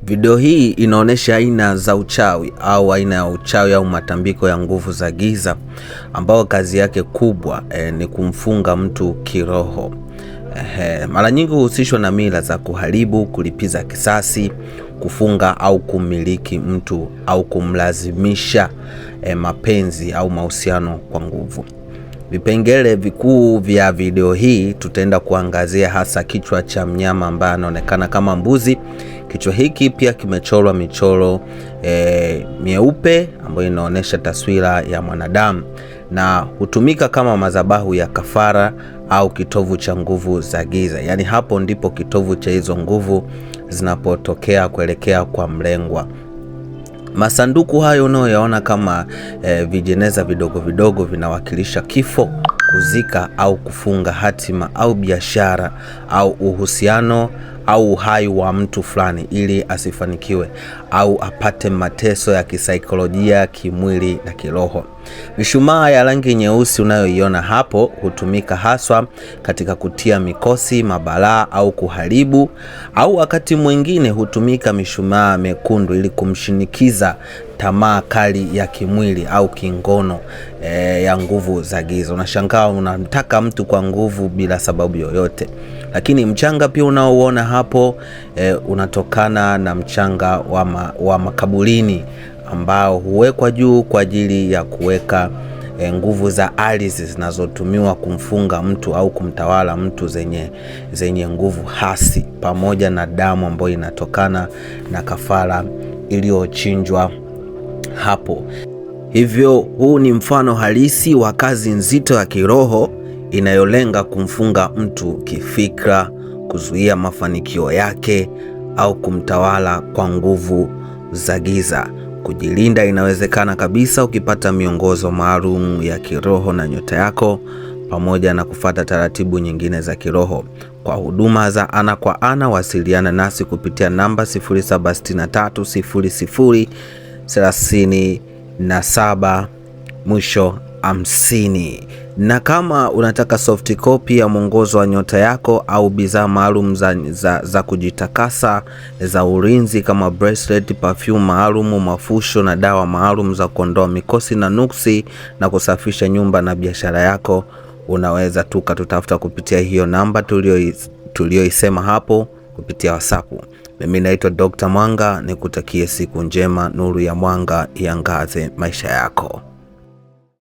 Video hii inaonesha aina za uchawi au aina ya uchawi au matambiko ya nguvu za giza ambao kazi yake kubwa ni kumfunga mtu kiroho. Mara nyingi huhusishwa na mila za kuharibu, kulipiza kisasi, kufunga au kumiliki mtu au kumlazimisha mapenzi au mahusiano kwa nguvu. Vipengele vikuu vya video hii tutaenda kuangazia hasa kichwa cha mnyama ambaye anaonekana kama mbuzi. Kichwa hiki pia kimechorwa michoro mieupe ambayo inaonyesha taswira ya mwanadamu na hutumika kama madhabahu ya kafara au kitovu cha nguvu za giza. Yaani hapo ndipo kitovu cha hizo nguvu zinapotokea kuelekea kwa mlengwa. Masanduku hayo unayoyaona kama vijeneza vidogo vidogo vinawakilisha kifo, kuzika au kufunga hatima au biashara au uhusiano au uhai wa mtu fulani ili asifanikiwe au apate mateso ya kisaikolojia, kimwili na kiroho. Mishumaa ya rangi nyeusi unayoiona hapo hutumika haswa katika kutia mikosi, mabalaa au kuharibu, au wakati mwingine hutumika mishumaa mekundu ili kumshinikiza tamaa kali ya kimwili au kingono ya nguvu za giza. Unashangaa unamtaka mtu kwa nguvu bila sababu yoyote. Lakini mchanga pia unaoona hapo unatokana na mchanga wa makaburini ambao huwekwa juu kwa ajili ya kuweka nguvu za ardhi zinazotumiwa kumfunga mtu au kumtawala mtu zenye nguvu hasi, pamoja na damu ambayo inatokana na kafara iliyochinjwa hapo. Hivyo huu ni mfano halisi wa kazi nzito ya kiroho inayolenga kumfunga mtu kifikra, kuzuia mafanikio yake au kumtawala kwa nguvu za giza. Kujilinda inawezekana kabisa ukipata miongozo maalum ya kiroho na nyota yako, pamoja na kufuata taratibu nyingine za kiroho. Kwa huduma za ana kwa ana, wasiliana nasi kupitia namba 07630037 mwisho 50. Na kama unataka soft copy ya mwongozo wa nyota yako au bidhaa maalum za kujitakasa za ulinzi kama bracelet, perfume maalum, mafusho na dawa maalum za kuondoa mikosi na nuksi na kusafisha nyumba na biashara yako, unaweza tukatutafuta kupitia hiyo namba tulioisema hapo kupitia WhatsApp. Mimi naitwa Dr. Mwanga, nikutakie siku njema, nuru ya mwanga iangaze maisha yako.